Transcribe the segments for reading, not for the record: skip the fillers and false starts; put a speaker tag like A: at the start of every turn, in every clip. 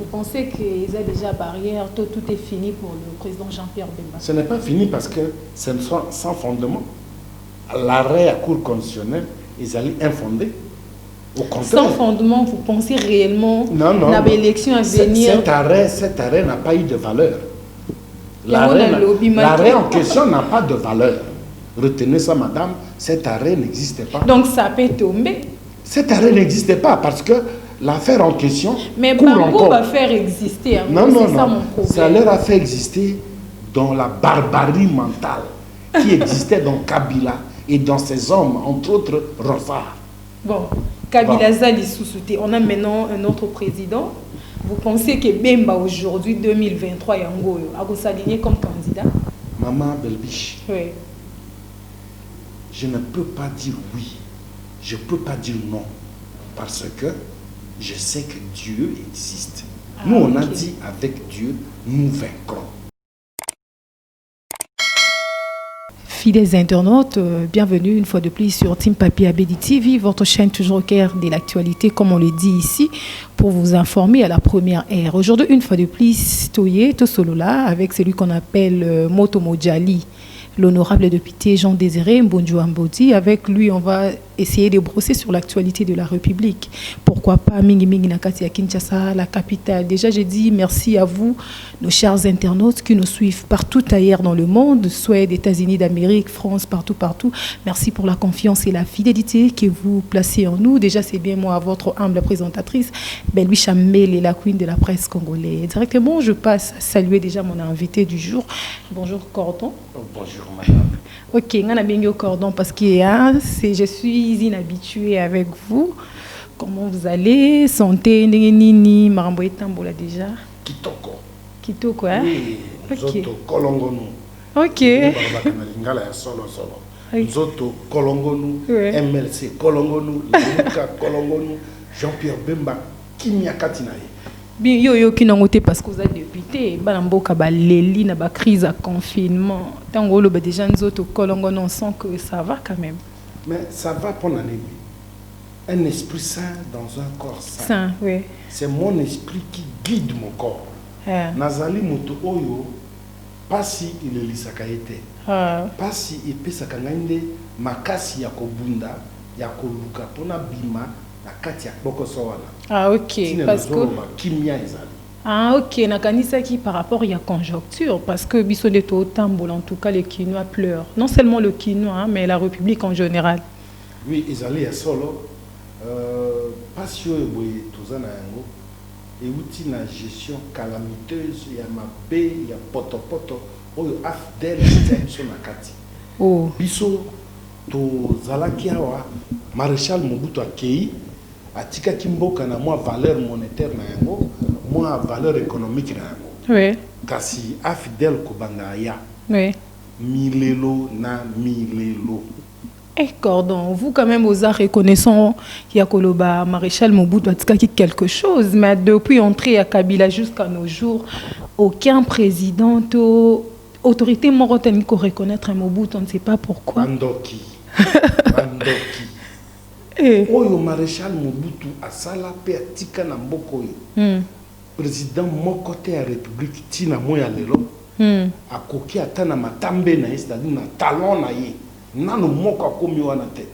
A: Vous pensez qu'il y a déjà barrière, tout est fini pour le président Jean-Pierre Bemba?
B: Ce n'est pas fini parce que c'est sans fondement. L'arrêt à cour constitutionnelle, ils allaient infondé. Au contraire.
A: Sans fondement, vous pensez réellement
B: non,
A: l'élection à venir?
B: Cet arrêt n'a pas eu de valeur. L'arrêt en question n'a pas de valeur. Retenez ça, madame, cet arrêt n'existait pas.
A: Donc ça peut tomber?
B: Cet arrêt n'existait pas parce que l'affaire en question.
A: Mais Bango va faire exister. Hein,
B: non, ça leur a fait exister dans la barbarie mentale qui existait dans Kabila et dans ses hommes, entre autres Rofar.
A: Bon, Kabila Zali Sousouté, on a maintenant un autre président. Vous pensez que Bemba aujourd'hui, 2023, Yango, a s'aligner comme candidat?
B: Maman Belbiche,
A: oui.
B: Je ne peux pas dire oui, je ne peux pas dire non, parce que je sais que Dieu existe. Nous, on a dit avec Dieu, nous vaincrons.
A: Fidèles internautes, bienvenue une fois de plus sur Team Papi Abedi TV, votre chaîne toujours au cœur de l'actualité, comme on le dit ici, pour vous informer à la première heure. Aujourd'hui, une fois de plus, Toye Tosolola, avec celui qu'on appelle Moto Mojali, l'honorable député Jean-Désiré Mbonjo Ambodi. Avec lui, on va essayer de brosser sur l'actualité de la République. Pourquoi pas Mingi Mingi Nakati à Kinshasa, la capitale. Déjà, j'ai dit merci à vous, nos chers internautes qui nous suivent partout ailleurs dans le monde, soit des États-Unis d'Amérique, France, partout. Merci pour la confiance et la fidélité que vous placez en nous. Déjà, c'est bien moi, votre humble présentatrice, Belbi Chamel, et la queen de la presse congolaise. Directement, je passe à saluer déjà mon invité du jour. Bonjour, Cordon.
B: Bonjour, madame.
A: Ok, on a bien au cordon parce que je suis inhabituée avec vous. Comment vous allez? Santé, nini, maramboye tambola déjà. Kitoko, hein?
B: Oui, Zoto Kolongonu.
A: Ok.
B: Zoto Kolongonu, MLC Kolongonu, Luka Kolongonu, Jean-Pierre Bemba, Kimia Katinaye.
A: Bien, yo qui n'ont été parce que vous êtes député, balamboka baleli na ba crise à confinement. Tant que déjà nous autres Kolongo on sent que ça va quand même.
B: Mais ça va pour l'année. Un esprit sain dans un corps sain.
A: Oui.
B: C'est mon esprit qui guide mon corps. Nazali moto oyo pas si il est lisakaete. Pas si il peut sakangande makasi ya kobunda ya koluka pona bima.
A: Ok, parce que ok, nakanisa qui par rapport à la conjoncture, parce que biso de Totamboul, en tout cas les Quinois pleurent, non seulement le Quinois, hein, mais la République en général.
B: Oui, ils allaient à solo, parce que tous et outil la gestion calamiteuse, il y a ma baie, il y a poto, il y a afdel sur la kati.
A: Oh.
B: Biso to zalakiawa, maréchal Mobutu Akei. Atika kimboka na moi valeur monétaire na yango, moi valeur économique na yango.
A: Oui.
B: Kasi afidèle ko banda ya.
A: Oui.
B: Milelo na milelo.
A: Eh Cordon, vous quand même aux arts reconnaissant Yakoloba maréchal Mobutu Atika qui quelque chose, mais depuis entrée à Kabila jusqu'à nos jours, aucun président autorité morotanique ko reconnaître un Mobutu, on ne sait pas pourquoi.
B: Bandoki. Oyo maréchal Mobutu asala pe atika na mboko yo. Président mokote ya république tina moya lelo. Akoki atana matambe na c'est-à-dire na talon na ye. Nano moko akomi wana te.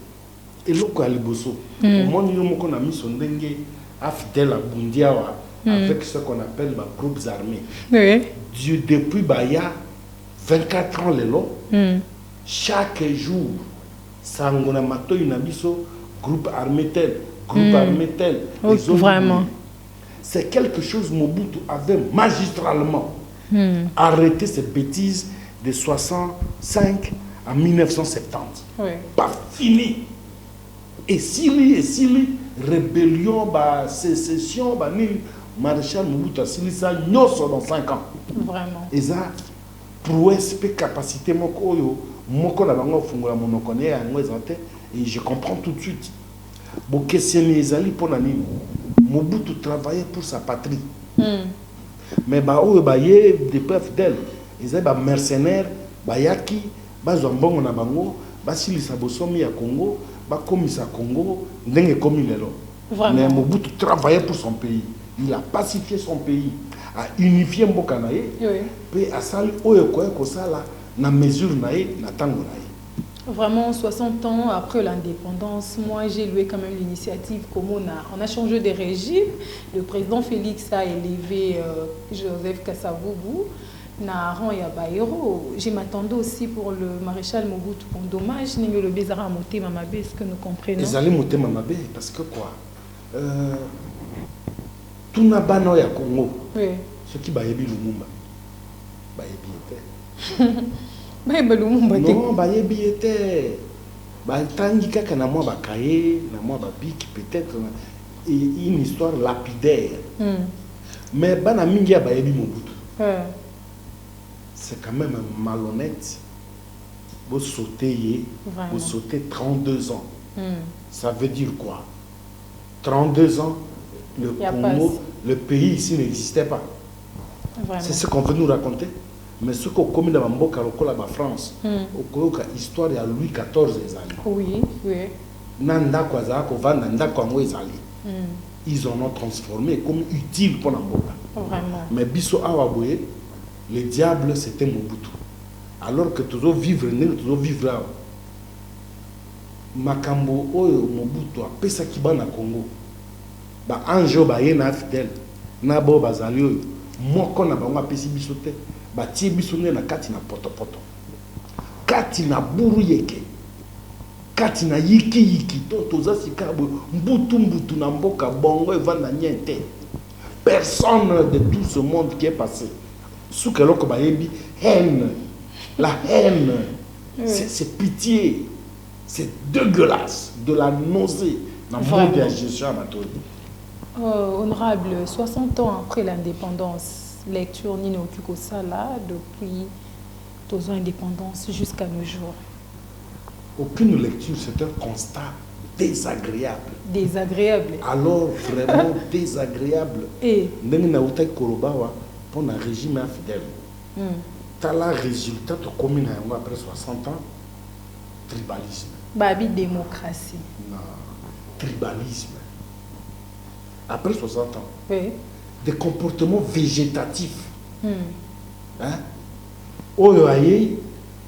B: Eloko ya liboso. Omoni yo moko na miso ndenge afidèle abundia wa avec ce qu'on appelle les groupes armés.
A: Oui.
B: Dieu depuis baya 24 ans lelo. Chaque jour sangona mato inabiso groupe armé tel,
A: vraiment.
B: C'est quelque chose Mobutu avait magistralement arrêté ces bêtises de 65 à 1970.
A: Oui.
B: Pas fini. Et si rébellion, sécession, maréchal Mobutu a sili ça dans 5 ans.
A: Vraiment.
B: Et ça, prouesse, capacité, moko la bango fungola monokone ya ngwezante. Et je comprends tout de suite. Mobutu travaillait pour sa patrie. Mais des peu fidèles. Ils étaient mercenaires, bayaki, bazambongo na bango, basilisa bosomi ya Congo, bakomisa Congo, ndenge komi lelo. Mais Mobutu travaillait pour son pays. il a pacifié son pays, a unifié mboka na ye, puis a sali oyo ko sala na mesure na ye na tango na ye.
A: Vraiment, 60 ans après l'indépendance, moi j'ai loué quand même l'initiative comme on a changé de régime. Le président Félix a élevé Joseph Kasavubu na rang ya baïro. Je m'attendais aussi pour le maréchal Mobutu. Bon, dommage, n'est le Bézara Moté Mamabé, est-ce que nous comprenons?
B: Ils allaient Moté Mamabé parce que quoi? Tout n'a pas ya Congo.
A: Oui.
B: Ce qui baïbi Lumumba. Baïbi était. Non, bayebi était tangi kaka na mwa bakaye na mwa babiki peut-être une histoire lapidaire. Mais bana mingi ya bayebi Mobutu. C'est quand même malhonnête. Vous sautez 32 ans. Ça veut dire quoi? 32 ans, le Congo, le pays ici n'existait pas. C'est ce qu'on veut nous raconter. Mais ce qu'on commet dans Mboka lokola ba France, au histoire ya Louis XIV ezali.
A: Oui, oui.
B: Nanda kwa za ko vanda ndako ngo ezali. Ils en ont transformé comme utile pour Mboka.
A: Vraiment.
B: Mais biso awa boye, le diable c'était Mobutu. Alors que toujours vivre là. Makambo oyo Mobutu apesa kibana Congo. Ba anjo ba yena fidèle. Na bo bazali oyo. Moko na bango apesi biso te. Batie biso na kati na poto kati na buru yeke kati na yiki toza sikabo mbutu na mboka bongo evanda niente. Personne de tout ce monde qui est passé sous que loko bayebi haine, la haine, c'est pitié, c'est dégueulasse, de la nausée dans le monde de la gestion amateur.
A: Honorable, 60 ans après l'indépendance, lecture Nino Kukosala depuis 2 ans d'indépendance jusqu'à nos jours.
B: Aucune lecture, c'est un constat désagréable.
A: Désagréable.
B: Alors vraiment désagréable.
A: Et
B: Nengi Korobawa pour un régime infidèle. T'as la résultat de commune après 60 ans, tribalisme.
A: Babi démocratie.
B: Non, tribalisme. Après 60 ans.
A: Oui.
B: Des comportements végétatifs. Hein? Oyo aye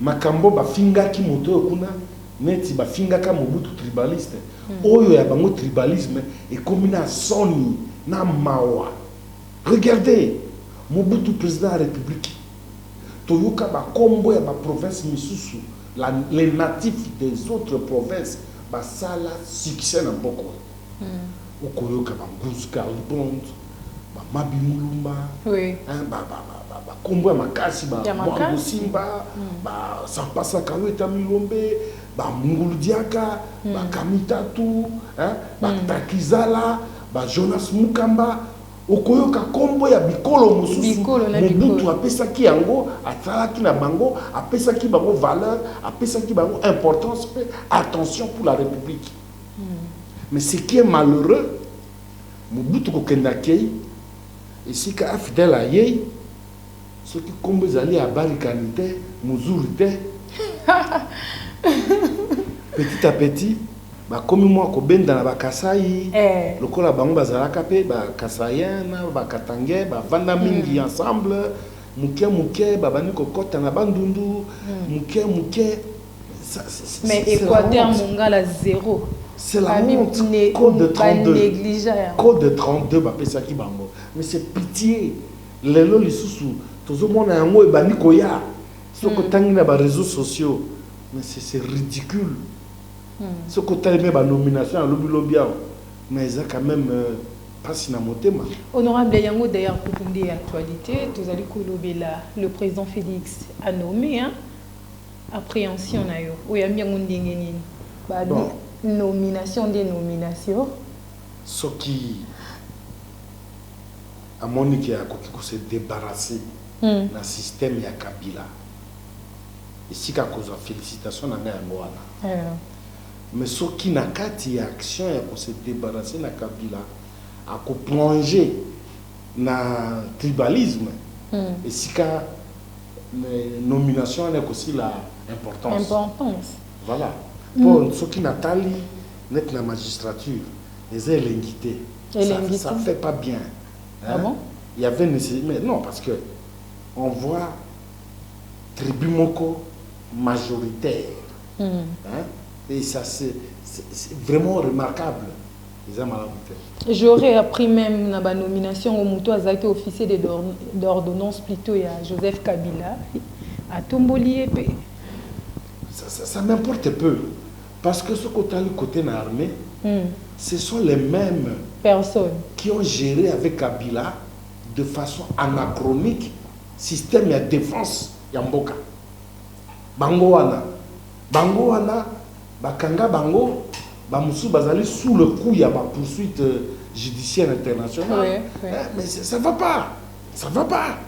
B: makambo bafinga ki moto kuna neti bafinga ka Mobutu tribaliste. Oyo ya bango tribalisme et comme na soni na mawa. Regardez Mobutu président de la République. Toyoka ba kombo ya ba province misusu les natifs des autres provinces ba sala succès na boko. Okoyoka ba Nguska Libond Mabi Mulumba,
A: oui.
B: Kombo Makasi, Mwango Simba, Sampasa Kaweta Milombe, Mungulu Diaka, Kamitatu, Takizala, Jonas Mukamba, Okoyoka Kombo ya Bikolo Mosusu, Mobutu apesaki yango, atalaki na bango, apesaki bango valeur, apesaki bango importance, attention pour la République. Mais ce qui est malheureux, Mobutu Kokendakei, et si ka fidèle à yé, ceux qui combat allaient à barricadité, mouzourité, petit à petit, bah comme moi ko ben dans la Kasai, le kola bango bazala kapé, bah Kasayen, bah Katangé, bah vanda mingi ensemble, muke, bah bani ko kota na bandundu, muke.
A: Mais Équateur Mongala 0.
B: C'est la honte. Code de 32. Code de 32, bah pesaki bango. Mais c'est pitié. Les lois, les sous-sous. Tout le monde a un mot et banikoya. Ce que tu as dans les réseaux sociaux. Mais c'est ridicule. Ce que tu as mis la nomination à lobby. Mais ils ont quand même pas si namotéma.
A: Honorable Yango, d'ailleurs, pour fonder l'actualité, vous allez colober là. Le président Félix a nommé, hein. Appréhension, d'ailleurs. Oui, il y a bien nomination des nominations.
B: Ce qui. À mon avis, il se débarrasser du système de Kabila. Et si il y a félicitations, il y a mais ce qui n'a qu'à dire action, il se débarrasser de Kabila, à plonger dans le tribalisme. Et si il y a nomination, il y a aussi l'importance. Voilà. Pour ceux qui n'ont pas la magistrature, les élinguités, ça ne fait pas bien.
A: Ah bon?
B: Il y avait nécessité, mais non, parce que on voit tribu moko majoritaire. Hein? Et ça, c'est vraiment remarquable.
A: J'aurais appris même dans la nomination au Moutou Azaki officier d'ordonnance plutôt à Joseph Kabila à Tomboli.
B: Ça m'importe peu. Parce que ce côté du côté de l'armée, ce sont les mêmes
A: personnes
B: qui ont géré avec Kabila de façon anachronique système de défense Yamboka. Bango wana, bakanga bango, bamusu bazali sous le coup ya ba poursuite judiciaire internationale.
A: Oui.
B: Mais ça va pas. Ça va pas.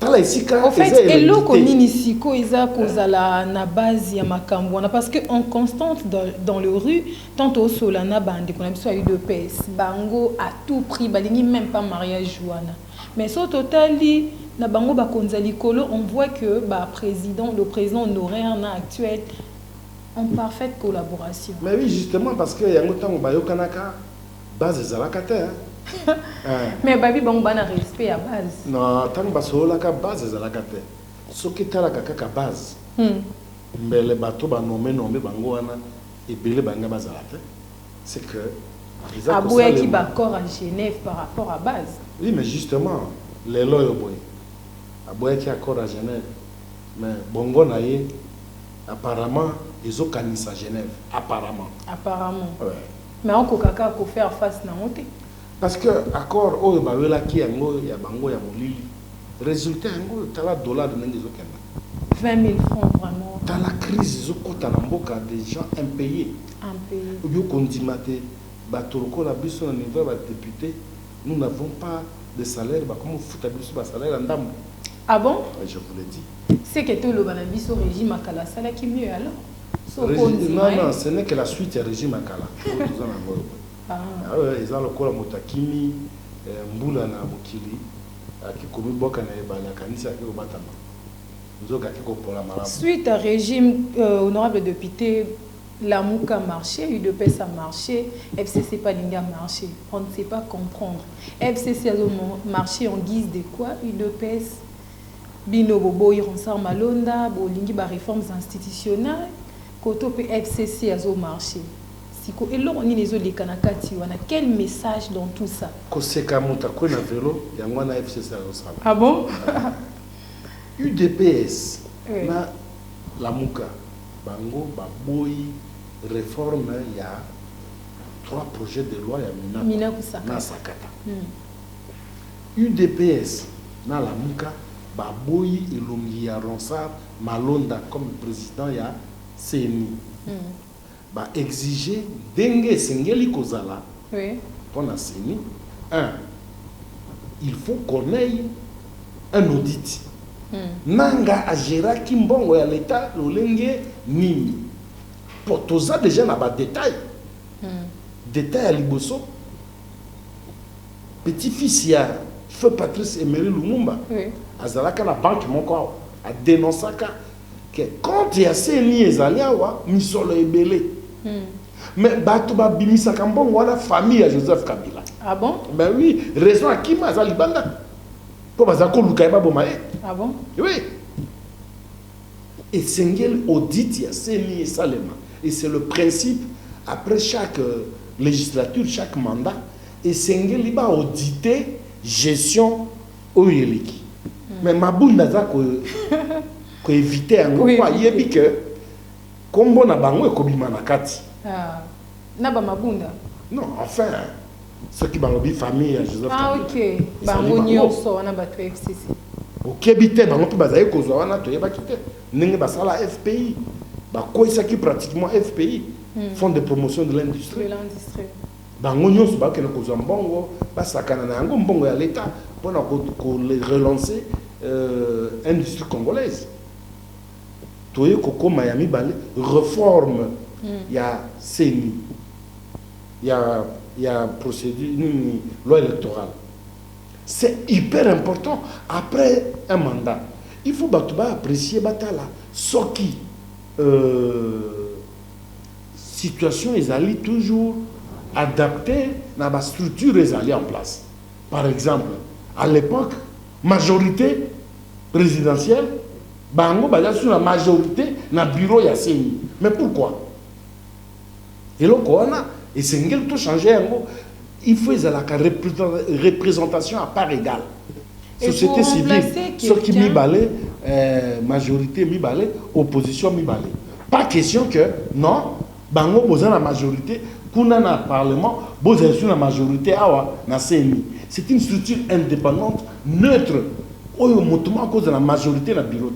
A: En fait, et là qu'on initie koiza kozala na base ya makambo parce que en constante dans le rue tant au solana bande qu'on a besoin de PS bango à tout prix balingi même pas mariage wana mais au total na bango ba konzali kolo on voit que le président honoraire na actuel en parfaite collaboration.
B: Mais oui, justement parce que yango tango bayo kanaka base zalakate
A: mais babi bango bana respect à base.
B: Non, tango basolaka base zalakate. Soki talaka kaka base. Mais les bateaux ba nommé bango wana ebele banga bazalate. C'est que
A: aboué qui d'accord à Genève par rapport à base.
B: Oui, mais justement les loyo boy. Aboué qui accord à Genève. Mais bongo naie apparemment ils ont canissé à Genève apparemment.
A: Ouais. Mais on kokaka ko faire face na honte.
B: Parce que accord oyo bawela ki yango ya bango ya molili. Résultat yango tala dollar de nenge zo kenda.
A: 20 000 francs vraiment.
B: Dans la crise zo kota na mboka des gens impayés.
A: Impayés.
B: Oyo kondimate batoroko la biso na niveau ba député, nous n'avons pas de salaire ba comment fouta biso ba salaire ndambo.
A: Ah bon?
B: Je vous le dis.
A: C'est que tout le banabiso régime akala sala qui mieux alors.
B: Non, ce n'est que la suite du régime Akala. Ils ont le corps Motakimi, Mboula na Mokili, qui commet Boka na Ebala, Kanisa qui Obatama. Nous avons gagné pour la malade.
A: Suite à régime, honorable député, la Mouka a marché, UDPS a marché, FCC Palinga a marché. On ne sait pas comprendre. FCC a marché en guise de quoi? UDPS, Bino Bobo, Ironsar Malonda, Bolingi, réformes institutionnelles. Koto FCC a marché. Et là, on est les Kanakati. Quel message dans tout ça?
B: Koseka Moutako na vélo, il y a un FCC à
A: ah bon?
B: UDPS, na la Mouka, Bango, Baboui, réforme, il y a 3 projets de loi, il y a Mina Sakata. UDPS, na la Mouka, Baboui, Ilungi, Ronsar, Malonda comme président, il y a CNI. Exiger dengue sengeli kozala pour la CNI. Il faut qu'on ait un audit. Nanga agera kimbongo ya l'état lolenge nini. Pour tout ça déjà na ba détail. Détail à liboso. Petit-fils ya feu Patrice Emery Lumumba. Azalaka la banque moko a dénoncé que quand il y a CNI ezaliawa misolo ebele. Mais Batouba Bimisa Kambon, voilà la famille à Joseph Kabila.
A: Ah bon?
B: Ben oui, raison à qui m'a Zalibanda. Pour Bazako Lukaïba Bomae.
A: Ah bon?
B: Oui. Et Sengel audit, il y a CNI et Salema. Et c'est le principe, après chaque législature, chaque mandat, et Sengel il va auditer gestion Oyeliki. Mais Mabounda Zako éviter un gros point, il y a que Kombo na bango e kobima na kati.
A: Ah. Na ba mabunda.
B: Non, enfin, ceux qui bango bi famille à Joseph.
A: Ah OK. Bango nyonso wana ba to FCC.
B: OK bité bango pe bazaye kozwa wana to yeba kité. Ndenge basala FPI. Ba koisa ki pratiquement FPI, Fonds de promotion de l'industrie.
A: De l'industrie.
B: Bango nyonso ba ke na kozwa mbongo, ba sakana na yango mbongo ya l'état pour na ko relancer industrie congolaise. Toye Koko Miami Balé réforme il y a CENI il y a procédure loi électorale. C'est hyper important après un mandat. Il faut apprécier batala ce qui situation est allée toujours adaptée dans la structure est allée en place. Par exemple, à l'époque, majorité présidentielle, bango baza sur la majorité na bureau ya CENI. Mais pourquoi? Et là, et c'est tout changer. Il faut la représentation à part égale. Société civile, ceux qui m'y balaient, majorité m'y balaient, opposition m'y balaient. Pas question que, non, bango boza la majorité, kuna na parlement, boza sur la majorité, awa na CENI. C'est une structure indépendante, neutre, à cause de la majorité la bureau.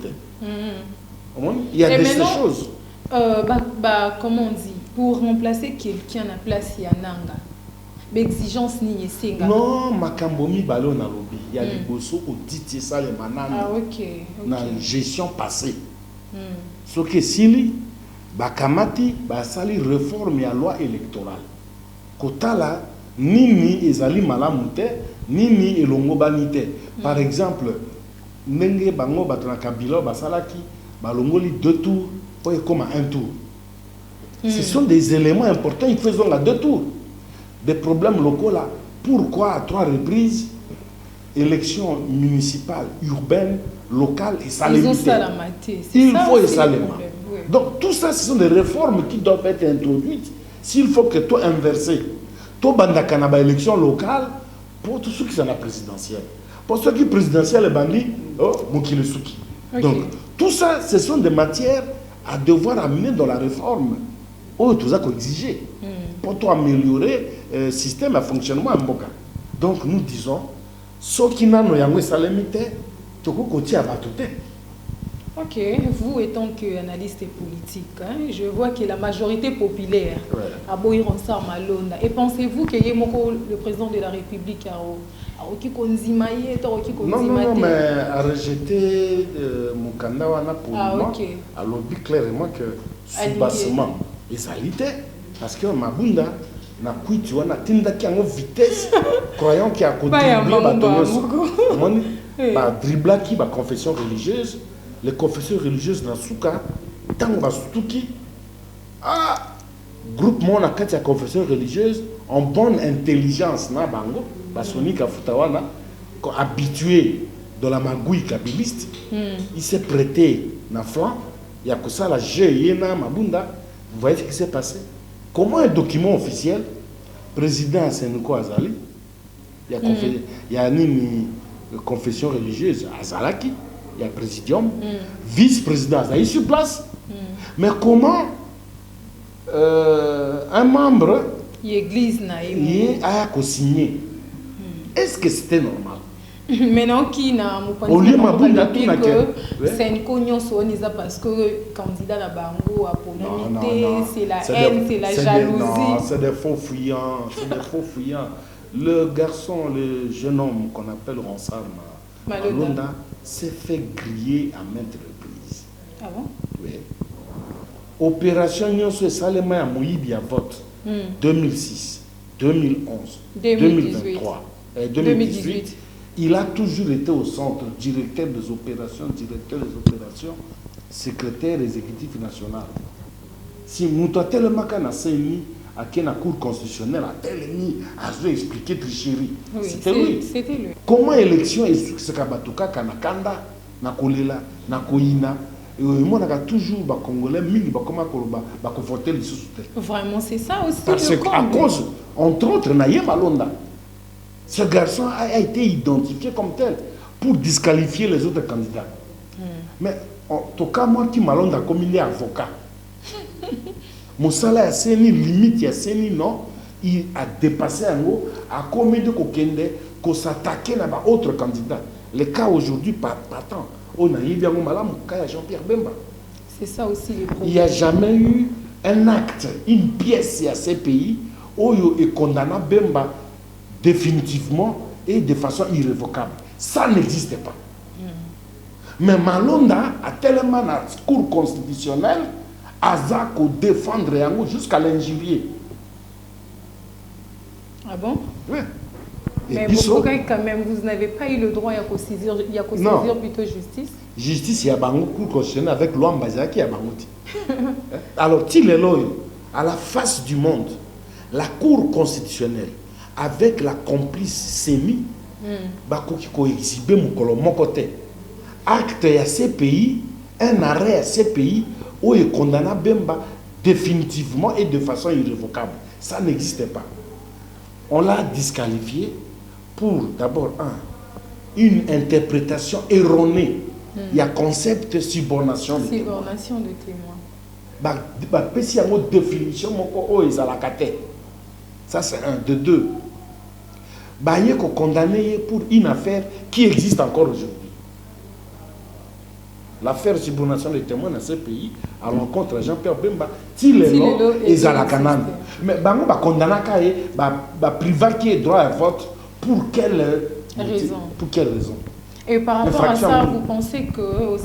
B: Il y a des choses.
A: Comment on dit, pour remplacer quelqu'un à la place Yananga, l'exigence ni yesenga.
B: Non, makambomi balo na lobby. Il y a des bossos au dit ça les manana.
A: Ah ok.
B: Na gestion passée. Ce que sili bakamati basali réforme ya loi électorale. Kotala nini ezali malamute nini elongo banite. Par exemple, nenge bango batona kabila basalaki balongoli 2 tours pour comme un tour. Ce sont des éléments importants, ils faisons à 2 tours. Des problèmes locaux là. Pourquoi à 3 reprises, élections municipales, urbaines, locales et salémité? Il faut et saléma. Donc tout ça, ce sont des réformes qui doivent être introduites. S'il faut que tout inverser, tout bandakanaba élection locale, pour tous ceux qui sont la présidentielle. Pour ceux qui sont présidentiels, les bandits, oh, Moukile-Souki. Donc tout ça, ce sont des matières à devoir amener dans la réforme. Oh, tout ça qu'on exigeait. Pour améliorer le système à fonctionnement en Boka. Donc nous disons, ceux qui n'ont pas salémité, tu peux à battre.
A: Ok, vous étant qu'analyste politique, hein, je vois que la majorité populaire a beau ir ensemble à Malonda. Et pensez-vous que le président de la République a
B: non, mais a rejeté mon candidat pour moi, a lobby clairement que sous-bassement et salité, parce que ma bunda na kuiti wana tinda ki en vitesse, croyant qu'il y a côté ba dribla qui ba confession religieuse, les confessions religieuses na suka tango ba sutuki groupement na kati ya confession religieuse en bonne intelligence na bango ba sonika futawana habitué de la magouille kabiliste, il s'est prêté na flanc, il y a que ça la yena mabunda. Vous voyez ce qui s'est passé? Comment un document officiel, président Senouko Azali, il y a une confession religieuse Azalaki, il y a présidium, vice-président Azali sur place. Mais comment un membre a signé? Est-ce que c'était normal?
A: Maintenant, qui n'a pas c'est une cognition parce que candidat à Bango a polémité, c'est la haine, c'est la jalousie.
B: Non, c'est des faux fuyants, c'est des faux fuyants. Le garçon, le jeune homme qu'on appelle Ronsard Malonda s'est fait griller à maintes reprises.
A: Ah bon?
B: Oui. Opération Nyonso et Salema à Moïbi à vote 2006, 2011, 2023, 2018. Il a toujours été au centre, directeur des opérations, secrétaire exécutif national. Si nous avons tellement à la Cour constitutionnelle, à tellement à expliquer tricherie. C'était lui. Comment élection est ce que Kabatuka, Kanakanda, Nakolela, Nakoina, et on a toujours des Congolais, voter les sous-soutés.
A: Vraiment, c'est ça aussi.
B: Parce qu'à cause, entre autres, Naïe Malonda. Ce garçon a été identifié comme tel pour disqualifier les autres candidats. Mais en tout cas, moi qui m'allonge comme il est avocat, mon salaire a une limite, il y a une non, il a dépassé un mot, à combien de kokende, qu'on s'attaquait à d'autres candidats. Le cas aujourd'hui, pas tant. On a eu bien malade, mon cas Jean-Pierre Bemba.
A: C'est ça aussi le problème.
B: Il n'y a jamais eu un acte, une pièce à ces pays où il est condamné Bemba définitivement et de façon irrévocable. Ça n'existe pas. Mais Malonda a tellement la Cour constitutionnelle à défendre jusqu'à l'injurier.
A: Ah bon?
B: Oui.
A: Mais pourquoi quand même vous n'avez pas eu le droit à saisir plutôt justice?
B: Justice, il y a une Cour constitutionnelle avec Luan Bazaki à Bangouti. Alors, à la face du monde, la Cour constitutionnelle avec la complice CENI bakoki ko exhiber mokolo moko te acte ya CPI, un arrêt à CPI où il condamne Bemba définitivement et de façon irrévocable. Ça n'existait pas. On l'a disqualifié pour d'abord une interprétation erronée. Il y a concept subornation de témoin.
A: Subornation de témoin.
B: Si il y a une définition, ça c'est un. De deux, il y a condamné pour une affaire qui existe encore aujourd'hui. L'affaire subornation de témoins dans ce pays à l'encontre de Jean-Pierre Bemba, Tilelo et Zalakanan. Mais il y a condamné privé qui est droit à vote pour quelle raison? Pour quelle raison?
A: Et par rapport à ça, vous pensez que aux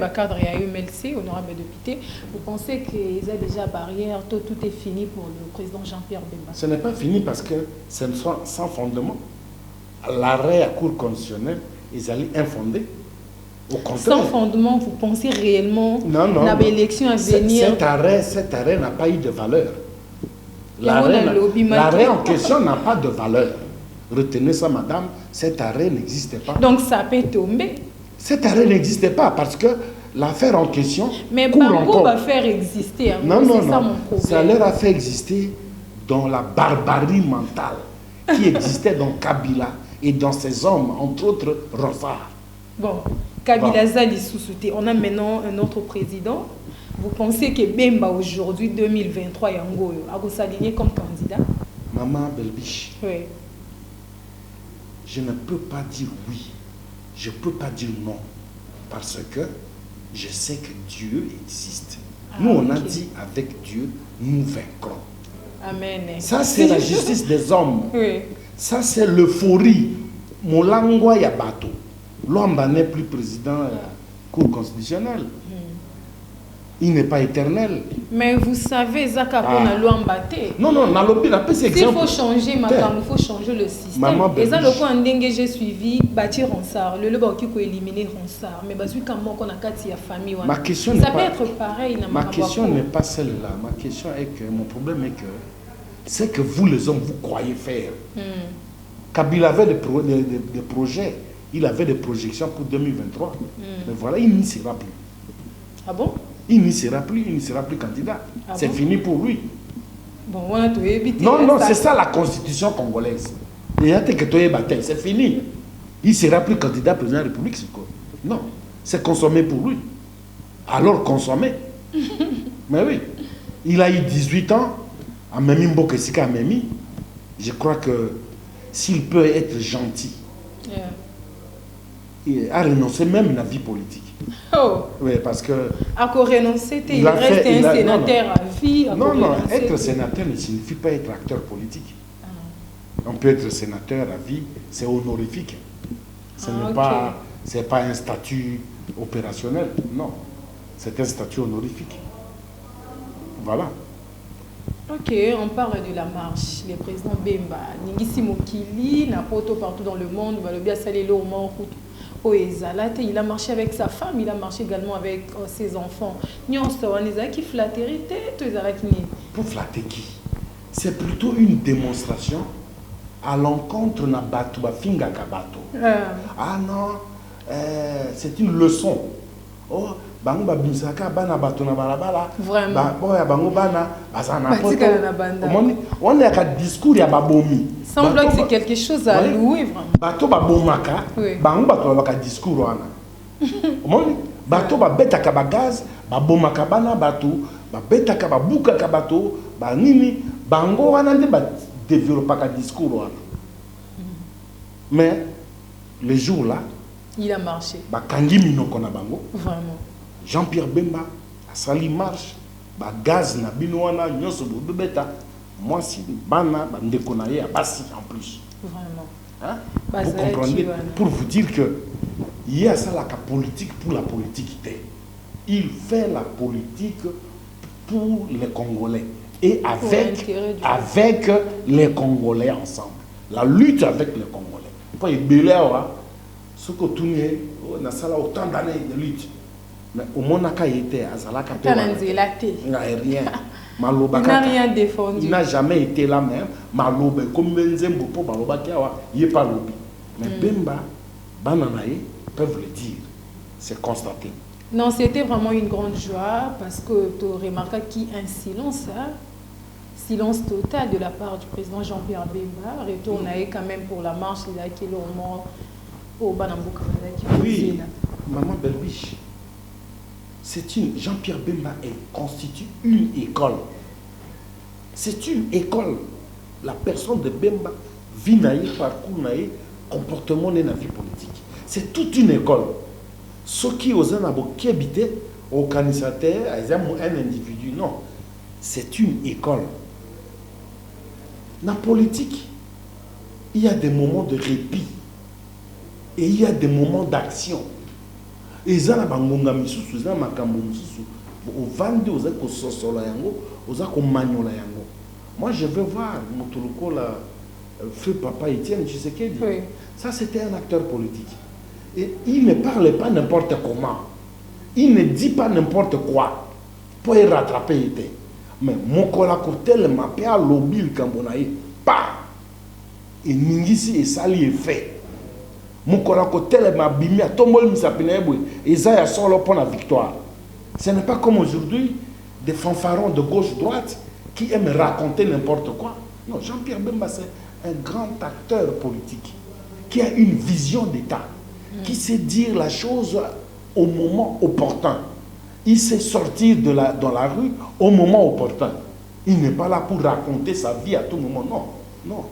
A: cadre et à UMLC, honorable député, vous pensez qu'ils ont déjà barrière, tout est fini pour le président Jean-Pierre Bemba?
B: Ce n'est pas fini parce que ce ne sont sans fondement. L'arrêt à cour constitutionnelle, ils allaient infondé. Au contraire.
A: Sans fondement, vous pensez réellement
B: non,
A: l'élection à venir?
B: Cet arrêt n'a pas eu de valeur. L'arrêt en question n'a pas de valeur. Retenez ça, madame, cet arrêt n'existait pas.
A: Donc ça peut tomber?
B: Cet arrêt n'existait pas parce que l'affaire en question.
A: Mais Bango va faire exister.
B: Non. Ça leur a fait exister dans la barbarie mentale qui existait dans Kabila et dans ses hommes, entre autres Rosard.
A: Bon, Kabila Zali Soussouté, on a maintenant un autre président. Vous pensez que Bemba aujourd'hui, 2023, Yango, a vous s'aligner comme candidat?
B: Maman Belbiche.
A: Oui.
B: Je ne peux pas dire oui, je ne peux pas dire non, parce que je sais que Dieu existe. Nous, on a dit avec Dieu, nous vaincrons.
A: Amen.
B: Ça, c'est la justice des hommes.
A: Oui.
B: Ça, c'est l'euphorie. Molangwa Yabato. L'homme n'est plus président de la Cour constitutionnelle. Il n'est pas éternel.
A: Mais vous savez, Zaka Pona Luambate.
B: Non,
A: s'il faut changer ma femme, il faut changer le système. Et ça, le point que j'ai suivi, bâtir Ronsard. Le loba qui peut éliminer Ronsard. Mais parce que quand on a quatre famille,
B: ma question
A: ça peut être pareil.
B: Ma question n'est pas celle-là. Ma question est que mon problème est que c'est que vous les hommes, vous croyez faire. Kabila avait des projets, il avait des projections pour 2023. Mais voilà, il n'y sera plus.
A: Ah bon?
B: Il n'y sera plus candidat. C'est fini pour lui.
A: Bon, on a tout évité.
B: Non, c'est ça la constitution congolaise. C'est fini. Il ne sera plus candidat président de la République. Non, c'est consommé pour lui. Alors consommé. Mais oui, il a eu 18 ans. À Memi Mbokesika Memi, je crois que s'il peut être gentil, il a renoncé même à la vie politique.
A: Oh.
B: Oui, parce que.
A: À quoi renoncer, il reste un sénateur à vie.
B: Non, être sénateur ne signifie pas être acteur politique. On peut être sénateur à vie, c'est honorifique. Ce n'est pas un statut opérationnel, non. C'est un statut honorifique. Voilà.
A: Ok, on parle de la marche. Le président Bemba, Ningisi Mokili, Napoto partout dans le monde, il a marché avec sa femme, il a marché également avec ses enfants.
B: Pour flatter qui? C'est plutôt une démonstration à l'encontre de Batuba Finga Kabato. Ah non, c'est une leçon. Oh, bango babimsaka bana bato na balabala
A: vraiment
B: boya bango bana bazana poto on est à discours ya babomi
A: semble que c'est quelque chose à louer vraiment
B: bato babomaka bango bato baka discours wana omoni bato babetaka ba gaz babomaka bana bato babetaka babuka ka bato ba nini bango wana nde ba développaka discours wana mais le jour là
A: il a marché.
B: Bakangi minoko na bango.
A: Vraiment.
B: Jean-Pierre Bemba a sali marche. Ba gaz na binoana nyoso bobeta. Moi si bana bandeko na ye a basi en plus.
A: Vraiment.
B: Hein? Vous comprenez? Pour vous dire que il y a ça la politique pour la politique. Il fait la politique pour les Congolais et avec les Congolais ensemble. La lutte avec les Congolais. Pas il belé ce que tout n'est pas autant d'années de lutte. Mais au moins, il n'a rien défendu. Il n'a jamais été là même. Il n'est pas lobby. Mais Bemba, Bananaï, peuvent le dire. C'est constaté.
A: Non, c'était vraiment une grande joie parce que tu remarques qu'il y a un silence, hein? Silence total de la part du président Jean-Pierre Bemba. Retourne quand même pour la marche, il a qui est au Banamboka.
B: Oui, Maman Belbiche, Jean-Pierre Bemba constitue une école. C'est une école. La personne de Bemba vit naïe, parcours naïe, comportement dans la vie politique. C'est toute une école. Ceux qui osent qui habitent au candidateur, un individu, non. C'est une école. Dans la politique, il y a des moments de répit et il y a des moments d'action. Et ça, la bangonga misusu, ça makambo misusu, au vende, aux ako sosola yango, aux ako manyola yango. Moi, je veux voir Motoloko, la feu papa Étienne Tshisekedi. Oui. Ça, c'était un acteur politique. Et il ne parlait pas n'importe comment. Il ne dit pas n'importe quoi pour y rattraper. Mais mon collaborateur m'a fait à l'obile quand on a eu pas. Et Ningisi et Sali est fait. Mon collaborateur m'a bimé à Tombol Misapinebwe et ça a solo pour la victoire. Ce n'est pas comme aujourd'hui des fanfarons de gauche-droite qui aiment raconter n'importe quoi. Non, Jean-Pierre Bemba, c'est un grand acteur politique qui a une vision d'État, qui sait dire la chose au moment opportun. Il sait sortir dans la rue au moment opportun. Il n'est pas là pour raconter sa vie à tout moment. Non, non.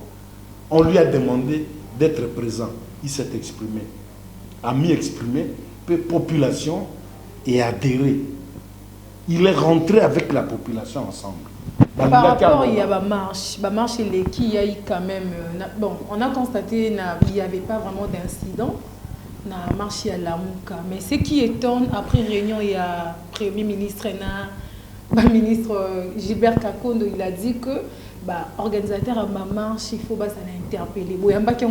B: On lui a demandé d'être présent. Il s'est exprimé. A mis exprimé, population et adhéré. Il est rentré avec la population ensemble.
A: Par rapport, il y a ma marche. Ma marche, il y a eu quand même... Bon, on a constaté qu'il n'y avait pas vraiment d'incident. On a marché à la Mouka. Mais ce qui étonne, après réunion, il y a le Premier ministre, le ministre Gilbert Kakondo, il a dit que l'organisateur à ma marche, il faut s'en interpeller. Il y a un peu de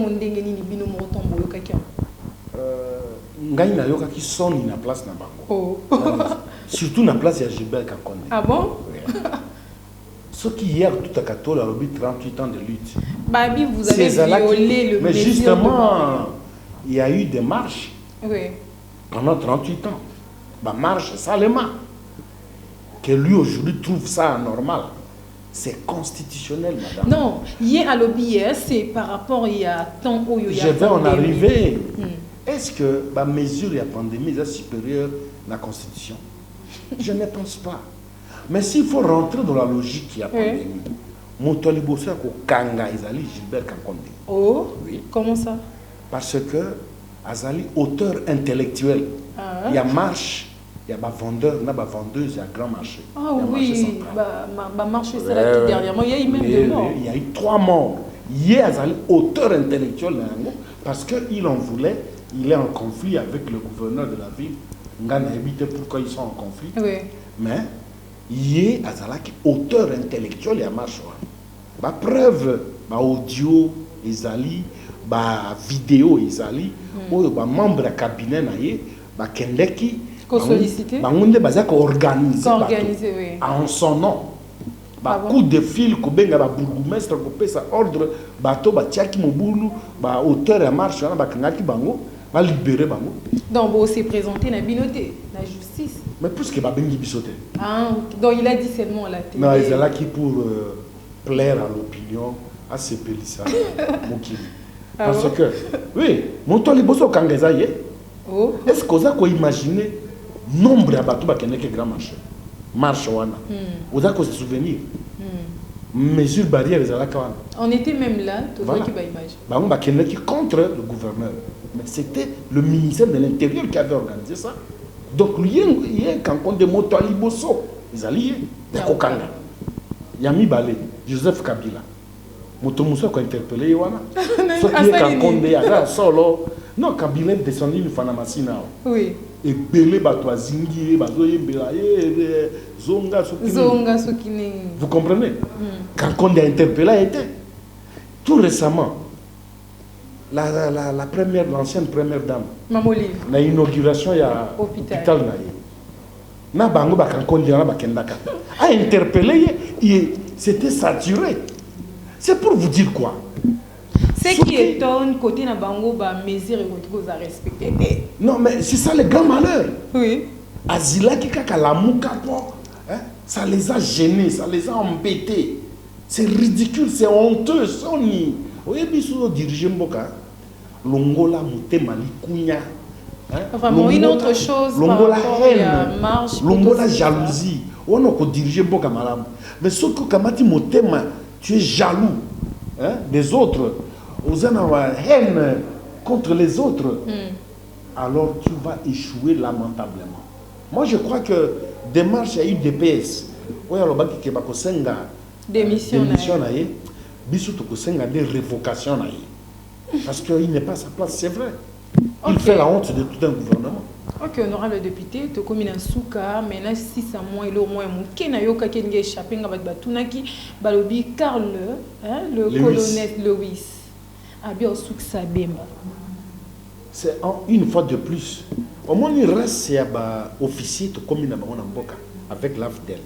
B: ngai na yoka qui sonne na place na bango. Surtout na place ya Gilbert Kakonde.
A: Ah bon?
B: Ce qui hier tout à 14 a 38 ans de lutte.
A: Babi, vous avez violé le
B: mais justement, il y a eu des marches pendant 38 ans. Bah marche salement. Que lui aujourd'hui trouve ça anormal. C'est constitutionnel, madame.
A: Non, hier à l'objet, c'est par rapport il y a tant où il y a.
B: Je vais en arriver. Est-ce que la mesure de la pandémie est supérieure à la Constitution? Je ne pense pas. Mais s'il faut rentrer dans la logique qui a pandémie, mon talibosa ko kanga Azali Gilbert Kakonde.
A: Oh, oui. Comment ça?
B: Parce que Azali, auteur intellectuel, il y a marche, il y a vendeur, il y a vendeuse, il y a grand marché.
A: Ah oui, marché c'est là qui dernièrement, il y a eu même des morts.
B: Il y a eu 3 morts. Il y a Azali, auteur intellectuel, parce qu'il en voulait. Il est en conflit avec le gouverneur de la ville. Ngana évite pourquoi ils sont en conflit.
A: Oui.
B: Mais il y a Azalaki, auteur intellectuel et à marche. Preuve, audio, Ezali, vidéo, Ezali, membre du cabinet, Kendeki,
A: sollicité.
B: Organisé, oui. En son nom. Coup de fil, bourgmestre, ordre, auteur et marche, va libérer bango.
A: Donc bon, c'est présenté la binoté, la justice.
B: Mais puisque ba bengi bisoté.
A: Ah, donc il a dit seulement à la télé.
B: Non, ils sont là qui pour plaire à l'opinion, à ces pélissas, parce que oui, mon toit les bosso kangeza yé. Oh. Est-ce que vous avez imaginé nombre de bateaux qui n'est grand marché, marche wana. Vous avez se souvenir. Mesure barrière les ala kawana.
A: On était même là, tout ça qui va imaginer.
B: Bah on va qui contre le gouverneur. Mais c'était le ministère de l'Intérieur qui avait organisé ça. Donc, il y a quand on des motos à Liboso, les alliés, des Kokanga. Yami Balé, Joseph Kabila. Motomousso a interpellé Yoana. Ce qui est quand on est à solo. Non, Kabila est descendu une Fanamasina.
A: Oui.
B: Et Belé Batoa Zingi, Bazoye Belaye, Zonga Sokine.
A: Zonga Sokine.
B: Vous comprenez? Quand on est interpellé, a été. Tout récemment, l'ancienne première dame, l'inauguration, il y a hôpital. A interpellé, c'était saturé. C'est pour vous dire quoi?
A: Ce qui étonne, côté na bango, mesure et à respecter.
B: Non, mais c'est ça le grand malheur.
A: Oui.
B: Azila qui kaka la mouka, ça les a gênés, ça les a embêtés. C'est ridicule, c'est honteux. Soni. Oui, biso diriger Mboka. Longola mutema likunya.
A: Vraiment une autre chose.
B: Longola haine.
A: Marche.
B: Longola jalousie. On a diriger Mboka malam. Mais sauf que kamati mutema, tu es jaloux des autres. Vous avez haine contre les autres. Alors tu vas échouer lamentablement. Moi je crois que démarche à UDPS. Oui, alors baki ke bako senga démission naie. Biso to ko senga des révocations naie. Parce qu'il n'est pas à sa place, c'est vrai. Il fait la honte de tout un gouvernement.
A: Ok, honorable député, tu comme une souka, mais là, si ça moins et le moins, qui n'a eu qu'à échappé, Batunaki, Balobi, Karl, le colonel Lewis, a bien souk Sabema.
B: C'est une fois de plus. Au moins, il reste un officier comme une Mboka avec l'AFDEL.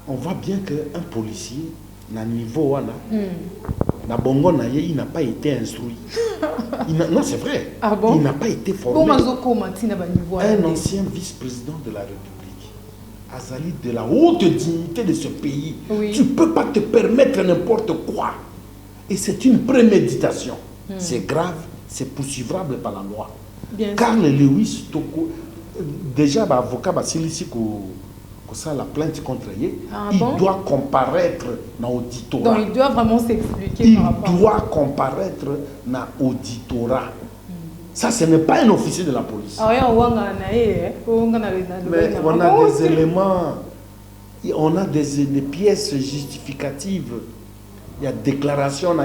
B: On voit bien qu'un policier, à niveau na bongo na il n'a pas été instruit. Non, c'est vrai.
A: Ah bon?
B: Il n'a pas été formé.
A: Un
B: ancien vice-président de la République, Azali, de la haute dignité de ce pays. Oui. Tu ne peux pas te permettre n'importe quoi. Et c'est une préméditation. C'est grave, c'est poursuivable par la loi. Karl Lewis Toko, déjà, l'avocat Basilisi ça la plainte contre lui, il doit comparaître dans l'auditorat.
A: Donc il doit vraiment s'expliquer.
B: Il doit comparaître dans l'auditorat. Ça, ce n'est pas un officier de la police. Mais on a des éléments, on a des pièces justificatives. Il y a déclaration.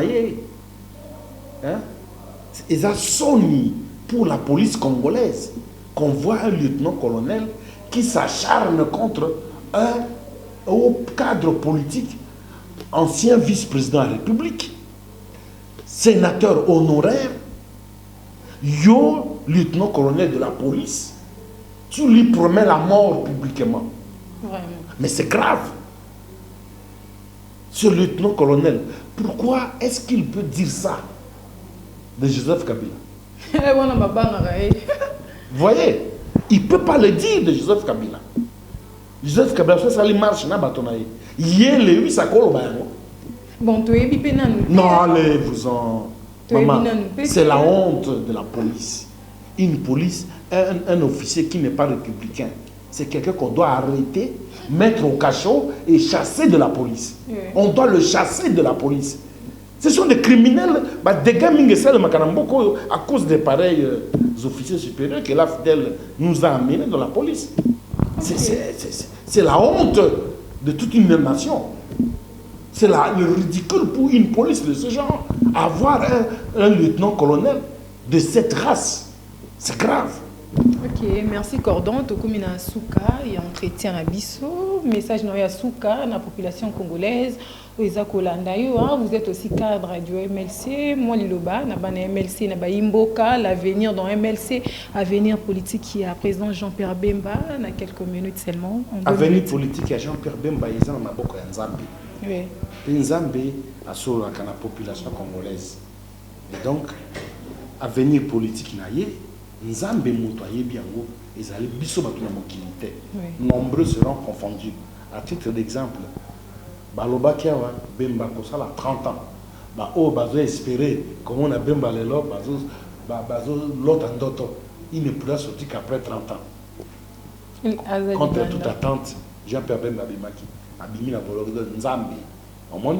B: Et ça sonne pour la police congolaise qu'on voit un lieutenant-colonel qui s'acharne contre un haut cadre politique, ancien vice-président de la République, sénateur honoraire, lieutenant-colonel de la police, tu lui promets la mort publiquement.
A: Vraiment. Mais
B: c'est grave. Ce lieutenant-colonel, pourquoi est-ce qu'il peut dire ça de Joseph Kabila? Vous voyez, il ne peut pas le dire de Joseph Kabila. Joseph Kabila, ça marche dans batonaï. Hier, le 8 ça colle.
A: Bon, tu es bipé nan.
B: Non, allez-vous-en. Maman, c'est la honte de la police. Une police, un officier qui n'est pas républicain, c'est quelqu'un qu'on doit arrêter, mettre au cachot et chasser de la police. Oui. On doit le chasser de la police. Ce sont des criminels, des gars à cause des pareils officiers supérieurs que l'AFDEL nous a amenés dans la police. Okay. C'est la honte de toute une nation. C'est le ridicule pour une police de ce genre. Avoir un lieutenant-colonel de cette race, c'est grave.
A: Ok, merci Cordon. Tokumina Souka et entretien à Bisso. Message à Souka, la population congolaise. Vous êtes aussi cadre du MLC. Moi, Liloba, MLC, Imboka, l'avenir dans MLC, avenir politique qui est à président Jean-Pierre Bemba, dans quelques minutes seulement.
B: Avenir politique à Jean-Pierre Bemba, ils ont beaucoup de Nzambe.
A: Oui.
B: Nzambe a sur la population congolaise. Et donc, avenir politique naïe, Nzambe motoye biango, ils allaient biso batuna mokilité. Nombreux seront confondus. À titre d'exemple, Baloba Kiawa, Bemba Kosala 30 ans. Bah, oh, bazo espérer, comme on a Bemba Lelo, bazo l'autre andoto. Il ne pourra sortir qu'après 30 ans. Contre toute attente, Jean-Pierre Bemba Bimaki, Abimi la Vologdo Nzambi. Au moins,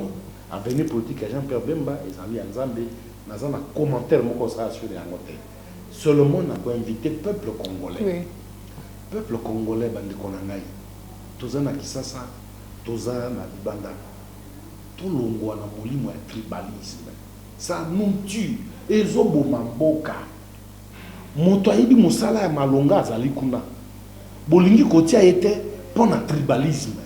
B: avenir politique à Jean-Pierre Bemba, ils allaient à Nzambi, dans un commentaire, mon sera assuré en côté. Seulement, on a pas invité le peuple congolais. Oui. Le peuple congolais, bandi konangai. Tous en a qui ça. Toza na libanda tout longwa na molimo ya tribalisme ça nous tue ezobo mamboka moto ayibi mosala ya malonga azali kuna bolingi kotia ete pour na tribalisme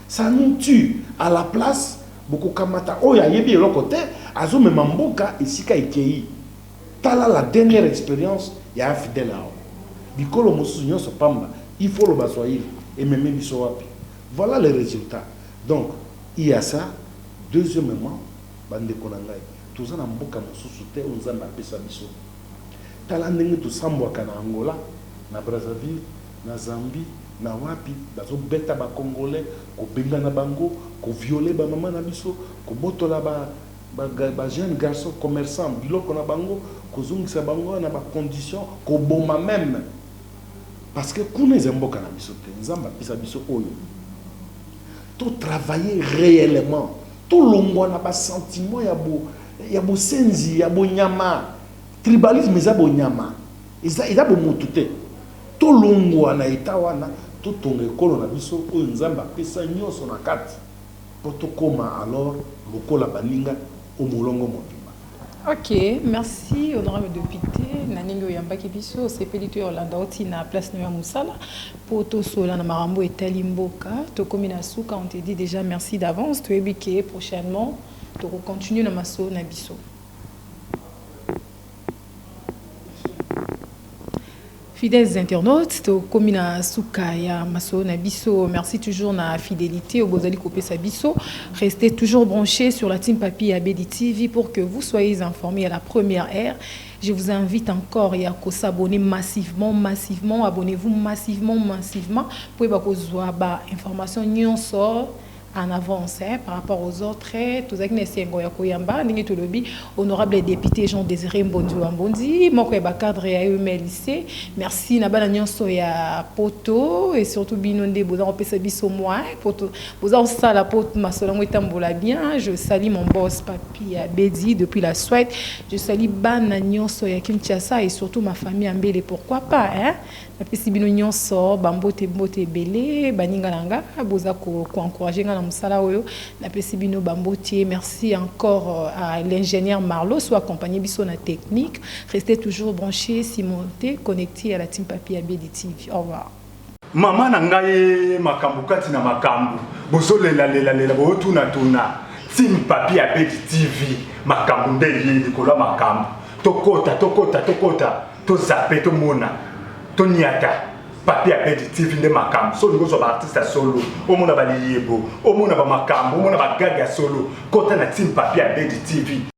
B: ça nous tue à la place beaucoup kamata oyo ayebi eloko te azomema mboka esika ekei tala la dernière expérience ya fidèle ao bikolo mosusu nyonso pamba il faut le baswahili et même biso wapi. Voilà les résultats. Donc, il y a ça. Deuxièmement, bande konangai. toza na mboka mosusu te oyo nzambe apesa biso tala ndenge tosambwaka na Angola na Brazzaville na Zambie na wapi bazobeta bakongolais kobengana bango koviole bamama na biso kobotola ba jeune garçon commerçant biloko na bango kozongisa bango na bacondition koboma même parce que kuna eza mboka na biso te nzambe apesa biso oyo to travailler réellement to longwa na basentiment ya bosenzi ya bonyama tribalisme eza bonyama eza bomutu te to longwa na eta wana to tonga ekolo na biso oyo nzambe apesa nyonso na kati po tokoma alors lokola baninga omolongo mobimba.
A: Ok, merci honorable député naningo yambaki biso sepelito Orlando oti na place na Musala pour to sola na marambo etali mboka to komina suka on te dit déjà merci d'avance to ebike prochainement to continuer na maso na biso. Fidèles internautes, to komina suka ya maso na biso, merci toujours na fidélité au Bozali Kopé Sabiso. Restez toujours branchés sur la Team Papi Abedi TV pour que vous soyez informés à la première ère. Je vous invite encore à s'abonner massivement, abonnez-vous massivement pour avoir information nyonso en avance par rapport aux autres. Tous les honorable député Jean-Désiré Mbondi, moi cadre à lycée. Merci Nabala Nyonso ya poto et surtout Binonde Bozan Opesa biso moi poto Bozan sala poto masolango etambola bien. Je salue mon boss Papi Abedi depuis la Suède. Je salue Bana Nyonso ya Kinshasa et surtout ma famille Ambele, pourquoi pas hein. Napesi bino nyonso bambote belé baninga nanga boza ko encourager nga na musala oyo napesi bino bambote. Merci encore à l'ingénieur Marlo soit accompagné biso na technique. Restez toujours branchés, cimentés, connectés à la Team Papi Abedi TV. Au revoir.
C: Maman nangaye makambu kati na makambu bozolela bo tuna Team Papi Abedi TV makambu ndeli likola makambu tokota to zape to mona Toniata, Papi Abedi TV de Makam, solo nous sommes artistes solo, au monde ba liebo, au monde ba Makam, au monde ba gaga solo, côté na Team Papi Abedi TV.